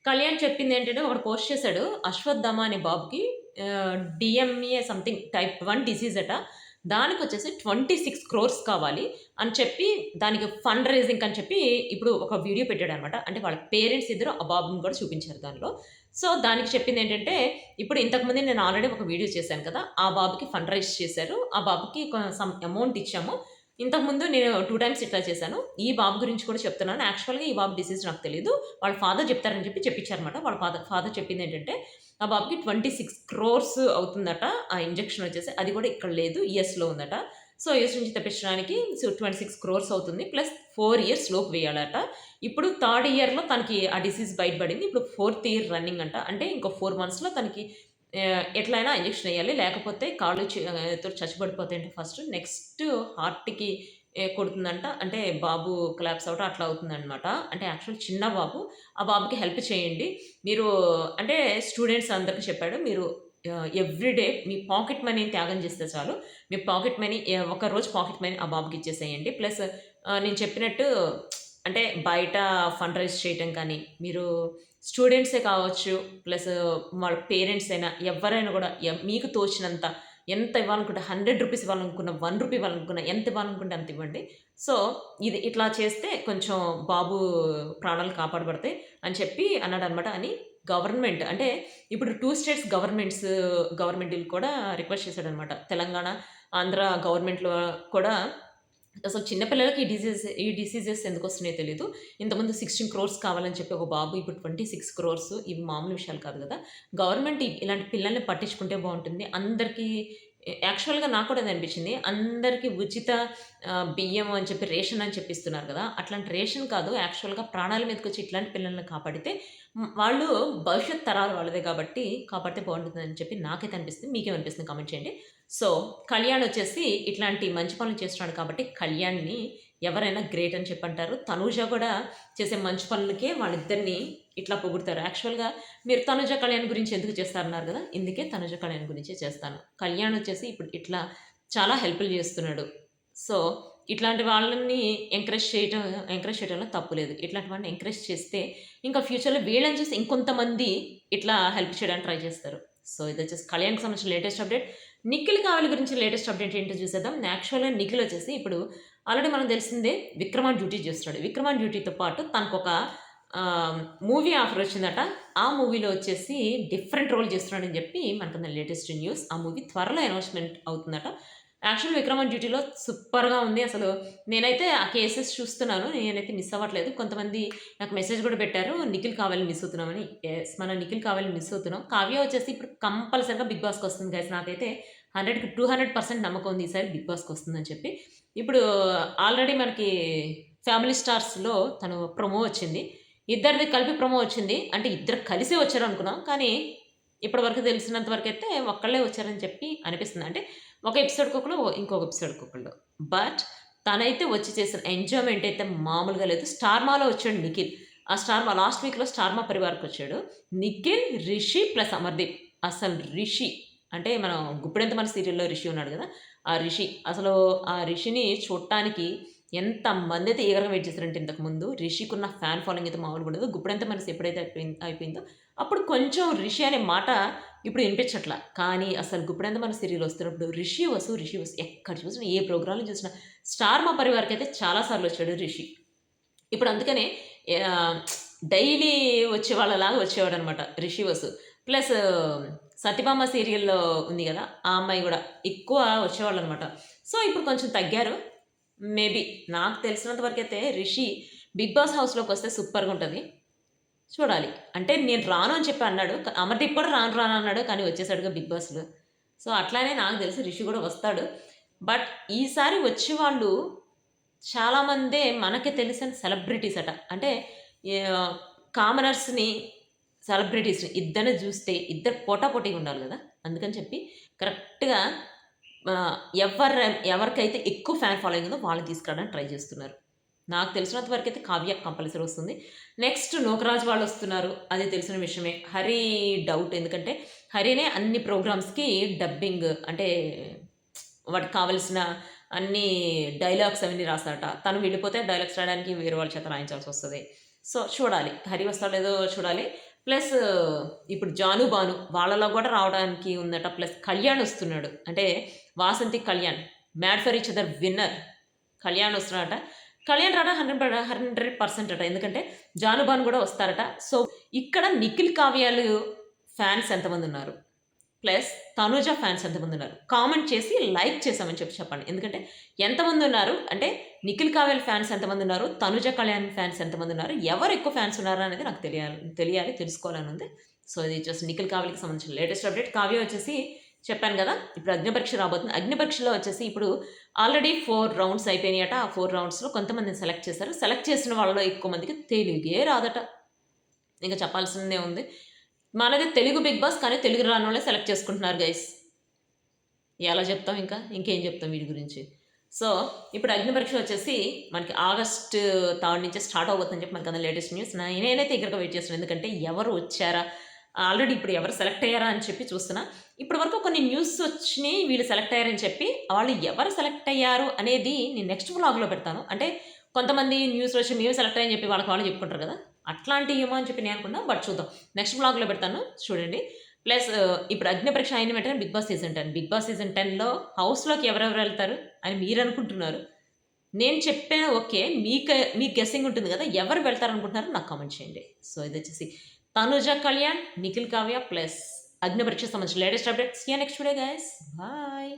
కళ్యాణ్ చెప్పిందేంటంటే ఒకడు పోస్ట్ చేశాడు. అశ్వత్థామ అనే బాబుకి డీఎంఏ సంథింగ్ టైప్ 1 డిసీజ్ అట. దానికొచ్చేసి 26 క్రోర్స్ కావాలి అని చెప్పి దానికి ఫండ్ రైజింగ్ అని చెప్పి ఇప్పుడు ఒక వీడియో పెట్టాడనమాట. అంటే వాళ్ళ పేరెంట్స్ ఇద్దరు ఆ బాబుని కూడా చూపించారు దానిలో. సో, దానికి చెప్పిందేంటంటే ఇప్పుడు ఇంతకుముందే నేను ఆల్రెడీ ఒక వీడియో చేశాను కదా! ఆ బాబుకి ఫండ్ రైజ్ చేశారు. ఆ బాబుకి సమ్ అమౌంట్ ఇచ్చాము. ఇంతకుముందు నేను 2 టైమ్స్ ఇట్లా చేశాను. ఈ బాబు గురించి కూడా చెప్తున్నాను. యాక్చువల్‌గా ఈ బాబు డిసీజ్ నాకు తెలీదు. వాళ్ళ ఫాదర్ చెప్తారని చెప్పి చెప్పించారన్నమాట. వాళ్ళ ఫాదర్ చెప్పిందేంటంటే, ఆ బాబుకి 26 క్రోర్స్ అవుతుందట. ఆ ఇంజెక్షన్ వచ్చేసి. అది కూడా ఇక్కడ లేదు. యూఎస్‌లో ఉందట. సో, యూఎస్ నుంచి తెప్పించడానికి 26 క్రోర్స్ అవుతుంది. ప్లస్ 4 ఇయర్స్ లోపు వేయాలట. ఇప్పుడు థర్డ్ ఇయర్‌లో తనకి ఆ డిసీజ్ బయటపడింది. ఇప్పుడు ఫోర్త్ ఇయర్ రన్నింగ్ అంట. అంటే ఇంకో 4 మంత్స్‌లో తనకి ఎట్లైనా ఇంజెక్షన్ ఎయ్యాలి. లేకపోతే కాళ్ళు చచ్చుబడిపోతాయంట ఫస్ట్. నెక్స్ట్ హార్ట్‌కి కొడుతుందంట. అంటే బాబు కొలాప్స్ అవ్వటం అట్లా అవుతుందనమాట. అంటే యాక్చువల్ చిన్న బాబు. ఆ బాబుకి హెల్ప్ చేయండి. మీరు అంటే స్టూడెంట్స్ అందరికి చెప్పాడు. మీరు ఎవ్రీ డే మీ పాకెట్ మనీని త్యాగం చేస్తే చాలు. మీ పాకెట్ మనీ ఒకరోజు పాకెట్ మనీ ఆ బాబుకి ఇచ్చేసేయండి. ప్లస్ నేను చెప్పినట్టు అంటే బయట ఫండ్ రైజ్ చేయటం కానీ, మీరు స్టూడెంట్సే కావచ్చు, ప్లస్ వాళ్ళ పేరెంట్స్ అయినా, ఎవ్వరైనా గూడా మీకు తోచినంత ఎంత ఇవ్వాలనుకుంటే రూ. 100 ఇవ్వాలనుకున్న, రూ. 1 ఇవ్వాలనుకున్న, ఎంత ఇవ్వాలనుకుంటే అంత ఇవ్వండి. సో, ఇది ఇట్లా చేస్తే కొంచెం బాబు ప్రాణాలు కాపాడబడతాయి అని చెప్పి అన్నాడనమాట. అని గవర్నమెంట్ అంటే ఇప్పుడు 2 స్టేట్స్ గవర్నమెంట్‌లు కూడా రిక్వెస్ట్ చేశాడనమాట. తెలంగాణ, ఆంధ్ర గవర్నమెంట్‌లో కూడా అసలు చిన్న పిల్లలకి ఈ డిసీజెస్ ఎందుకొస్తున్నాయో తెలీదు. ఇంతకుముందు 16 క్రోర్స్ కావాలని చెప్పి ఒక బాబు ఇప్పుడు 26 క్రోర్స్ ఇవి మామూలు విషయాలు కాదు గదా! గవర్నమెంట్ ఇలాంటి పిల్లల్ని పట్టించుకుంటే బావుంటుంది. అందరికీ యాక్చువల్‌గా నాకు కూడా అదే అనిపించింది. అందరికి ఉచిత బియ్యం అని చెప్పి రేషన్ అని చెప్పి ఇస్తున్నారు గదా! అట్లాంటి రేషన్ కాదు యాక్చువల్‌గా ప్రాణాల మీదకొచ్చి ఇట్లాంటి పిల్లల్ని కాపాడితే వాళ్ళు భవిష్యత్ తరాలు వాళ్ళదే కాబట్టి కాపాడితే బావుంటుందని చెప్పి నాకైతే అనిపిస్తుంది. మీకేమనిపిస్తుంది కామెంట్ చేయండి. సో, కళ్యాణ్ వచ్చేసి ఇట్లాంటి మంచి పనులు చేస్తున్నాడు కాబట్టి కళ్యాణ్‌ని ఎవరైనా గ్రేట్ అని చెప్పంటారు. తనూజ కూడా చేసే మంచి పనులకే వాళ్ళిద్దరిని ఇట్లా పొగుడుతారు. యాక్చువల్‌గా మీరు తనుజ, కళ్యాణ్ గురించి ఎందుకు చేస్తారన్నారు గదా! ఇందుకే తనుజ, కళ్యాణ్ గురించే చేస్తాను. కళ్యాణ్ వచ్చేసి ఇప్పుడు ఇట్లా చాలా హెల్ప్‌లు చేస్తున్నాడు. సో, ఇట్లాంటి వాళ్ళని ఎంకరేజ్ చేయడంలో తప్పు లేదు. ఇట్లాంటి వాళ్ళని ఎంకరేజ్ చేస్తే ఇంకా ఫ్యూచర్‌లో వీళ్ళని చూసి ఇంకొంతమంది ఇట్లా హెల్ప్ చేయడానికి ట్రై చేస్తారు. సో, ఇదొచ్చేసి కళ్యాణ్‌కి సంబంధించిన లేటెస్ట్ అప్డేట్. నిఖిల్ కావలి గురించి లేటెస్ట్ అప్డేట్ ఏంటో చూసేద్దాం. యాక్చువల్‌గా నిఖిల్ వచ్చేసి ఇప్పుడు ఆల్రెడీ మనకు తెలిసిందే 'విక్రమ్' డ్యూటీ చేస్తున్నాడు. 'విక్రమ్' డ్యూటీతో పాటు తనకొక మూవీ ఆఫర్ వచ్చిందట. ఆ మూవీలో వచ్చేసి డిఫరెంట్ రోల్ చేస్తున్నాడని చెప్పి మనకున్న లేటెస్ట్ న్యూస్. ఆ మూవీ త్వరలో అనౌన్స్‌మెంట్ అవుతుందట. యాక్చువల్ 'విక్రమ్' డ్యూటీలో సూపర్‌గా ఉంది. అసలు నేనైతే ఆ కేసెస్ చూస్తున్నాను. నేనైతే మిస్ అవ్వట్లేదు. కొంతమంది నాకు మెసేజ్ కూడా పెట్టారు. 'నిఖిల్ కావాలని మిస్ అవుతున్నామని.' యెస్, మనం 'నిఖిల్ కావాలని' మిస్ అవుతున్నాం. కావ్య వచ్చేసి ఇప్పుడు కంపల్సరీగా 'బిగ్ బాస్‌కి' వస్తుంది గైస్. నాకైతే 100కి 200% నమ్మకం ఉంది ఈసారి 'బిగ్ బాస్‌కి' వస్తుందని చెప్పి. ఇప్పుడు ఆల్రెడీ మనకి 'ఫ్యామిలీ స్టార్స్‌లో' తను ప్రోమో వచ్చింది. ఇద్దరిది కలిపి ప్రోమో వచ్చింది. అంటే ఇద్దరు కలిసే వచ్చారనుకున్నాం. కానీ ఇప్పటి వరకు తెలిసినంత వరకైతే ఒక్కళ్ళే వచ్చారని చెప్పి అనిపిస్తుంది. అంటే ఒక ఎపిసోడ్‌కొకళ్ళు, ఇంకొక ఎపిసోడ్‌కొకళ్ళు. బట్ తనైతే వచ్చి చేసిన ఎంజాయ్‌మెంట్ అయితే మామూలుగా లేదు. 'స్టార్మాలో' వచ్చాడు నిఖిల్. ఆ 'స్టార్మా' లాస్ట్ వీక్‌లో 'స్టార్మా పరివార్‌కొచ్చాడు. నిఖిల్, రిషి ప్లస్ అమర్దీప్. అసలు రిషి అంటే మనం 'గుప్పెడంత మన' సీరియల్‌లో రిషి ఉన్నాడు గదా! ఆ రిషి. అసలు ఆ రిషిని చూడటానికి ఎంతమందైతే ఈగర్‌గా వెయిట్ చేసారంటే ఇంతకుముందు. రిషికున్న ఫ్యాన్ ఫాలోయింగ్ అయితే మామూలుగా ఉండదు. 'గుప్పెడంత మనసు' ఎప్పుడైతే అయిపోయిందో అప్పుడు కొంచెం రిషి అనే మాట ఇప్పుడు ఇనిపించట్ల. కానీ అసలు 'గుప్పెడంత మనసు' సీరియల్ వస్తున్నప్పుడు రిషి వసు ఎక్కడ చూసినా ఏ ప్రోగ్రామ్‌లో చూసినా 'స్టార్ మా పరివార్‌కైతే చాలా సార్లు వచ్చాడు రిషి. ఇప్పుడు అందుకనే ఆహ్, డైలీ వచ్చేవాళ్ళలాగా వచ్చేవాడనమాట 'రిషి వసు.' ప్లస్ 'సత్యభామ' సీరియల్‌లో ఉంది గదా! ఆ అమ్మాయి గూడా ఎక్కువ వచ్చేవాళ్ళనమాట. సో, ఇప్పుడు కొంచెం తగ్గారు. మేబీ నాకు తెలిసినంత వరకైతే 'రిషి' 'బిగ్ బాస్' హౌస్‌లోకొస్తే సూపర్‌గుంటది. చూడాలి. అంటే నేను రాను అని చెప్పి అన్నాడు. అమర్దీప్ కూడా రాను అన్నాడు. కానీ వచ్చేసాడుగా 'బిగ్ బాస్‌లో'. సో, అట్లానే నాకు తెలిసి 'రిషి' గూడా వస్తాడు. బట్ ఈసారి వచ్చేవాళ్ళు చాలామందే మనకి తెలిసిన సెలబ్రిటీస్ అట. అంటే యాహ్, కామనర్స్‌ని, సెలబ్రిటీస్‌ని ఇద్దరిని జూస్తే ఇద్దరు పోటాపోటీగా ఉండాలి గదా! అందుకని చెప్పి కరెక్ట్‌గా ఆహ్, ఎవరికైతే ఎక్కువ ఫ్యాన్ ఫాలోయింగ్ ఉందో వాళ్ళని తీసుకురావడానికి ట్రై జేస్తున్నారు. నాకు తెలిసినంత వరకైతే కావ్య కంపల్సరీ వస్తుంది. నెక్స్ట్ 'నూకరాజు' వాళ్ళొస్తున్నారు. అది తెలిసిన విషయమే. 'హరి' డౌట్. ఎందుకంటే హరినే అన్ని ప్రోగ్రామ్స్‌కి డబ్బింగ్ అంటే వాటికి కావాల్సిన అన్ని డైలాగ్స్ అవన్నీ రాస్తాడట. తను వెళ్ళిపోతే డైలాగ్స్ రాయడానికి వేరే వాళ్ళ చేత రాయించాల్సొస్తది. సో, చూడాలి. 'హరి' వస్తాడో లేదో చూడాలి. ప్లస్ ఇప్పుడు 'జాను బాను' వాళ్ళలో గూడా రావడానికి ఉందట. ప్లస్ కళ్యాణ్ ఒస్తున్నాడు. అంటే 'Vasanthi Kalyan' 'mad for each other' winner Kalyan ఒస్తున్నాడట. కళ్యాణ్ రావడం 100% అట. ఎందుకంటే 'జాను బాను' గూడా వస్తారట. సో, ఇక్కడ 'నిఖిల్ కావ్యాలు' ఫ్యాన్స్ ఎంతమందున్నారు? ప్లస్ 'తనూజ' ఫ్యాన్స్ ఎంతమందున్నారు? కామెంట్ చేసి లైక్ చేశామని చెప్పండి. ఎందుకంటే ఎంతమందున్నారు అంటే 'నిఖిల్ కావ్యాల్' ఫ్యాన్స్ ఎంతమందున్నారు? 'తనుజ కళ్యాణ్' ఫ్యాన్స్ ఎంతమందున్నారు? ఎవరు ఎక్కువ ఫ్యాన్స్ ఉన్నారు అనేది నాకు తెలియాలి, తెలుసుకోవాలనుంది. సో, ఇది జస్ట్ 'నిఖిల్ కావ్యాల్'కి సంబంధించిన లేటెస్ట్ అప్డేట్. కావ్య వచ్చేసి చెప్పాను గదా! ఇప్పుడు అగ్నిపరీక్ష రాబోతుంది. అగ్నిపరీక్షలో వచ్చేసి ఇప్పుడు ఆల్రెడీ 4 రౌండ్స్ అయిపోయినాయట. ఆ 4 రౌండ్స్‌లో కొంతమందిని సెలెక్ట్ చేశారు. సెలెక్ట్ చేసిన వాళ్ళలో ఎక్కువ మందికి తెలుగే రాదట. ఇంక చెప్పాల్సిందే ఉంది. మనది తెలుగు 'బిగ్ బాస్' కానీ తెలుగు రానోళ్ళే సెలెక్ట్ చేసుకుంటున్నారు గైస్. ఎలా చెప్తాం ఇంకా? ఇంకేం చెప్తాం వీటి గురించి. సో, ఇప్పుడు అగ్ని పరీక్ష వచ్చేసి మనకి ఆగస్ట్ 3 నుంచే స్టార్ట్ అవ్వబోతుందని చెప్పి మనకన్నా లేటెస్ట్ న్యూస్. నేనైతే ఈగర్‌గా వెయిట్ చేస్తున్నాను. ఎందుకంటే ఎవరు వచ్చారా? ఆల్రెడీ ఇప్పుడు ఎవరు సెలెక్ట్ అయ్యారా అని చెప్పి చూస్తున్నా. ఇప్పటి వరకు కొన్ని న్యూస్ వచ్చినియి వీళ్ళు సెలెక్ట్ అయ్యారని చెప్పి. వాళ్ళు ఎవరు సెలెక్ట్ అయ్యారు అనేది నేను నెక్స్ట్ వ్లాగ్‌లో పెడతాను. అంటే కొంతమంది న్యూస్‌లో వచ్చి మేము సెలెక్ట్ అయ్యామని చెప్పి వాళ్ళకి వాళ్ళు చెప్పుకుంటారు కదా! అట్లాంటియేమో అని చెప్పి నేను అనుకున్నా. బట్ చూద్దాం. నెక్స్ట్ వ్లాగ్‌లో పెడతాను చూడండి. ప్లస్ ఇప్పుడు అగ్ని పరీక్ష అయిన వెంటనే 'big boss' season 10. 'Big boss' season 10లో హౌస్‌లోకి ఎవరెవరు ఎళ్తారు అని మీరనుకుంటున్నారు? నేను చెప్పాను ఓకే. మీ గెస్సింగ్ ఉంటుంది గదా! ఎవరు వెళ్తారనుకుంటున్నారో నాకు కామెంట్ చేయండి. సో, ఇదొచ్చేసి 'తనుజ కళ్యాణ్', 'నిఖిల్ కావ్య' ప్లస్ 'అగ్ని పరీక్షకి' సంబంధించిన latest updates. See you next video guys. Bye.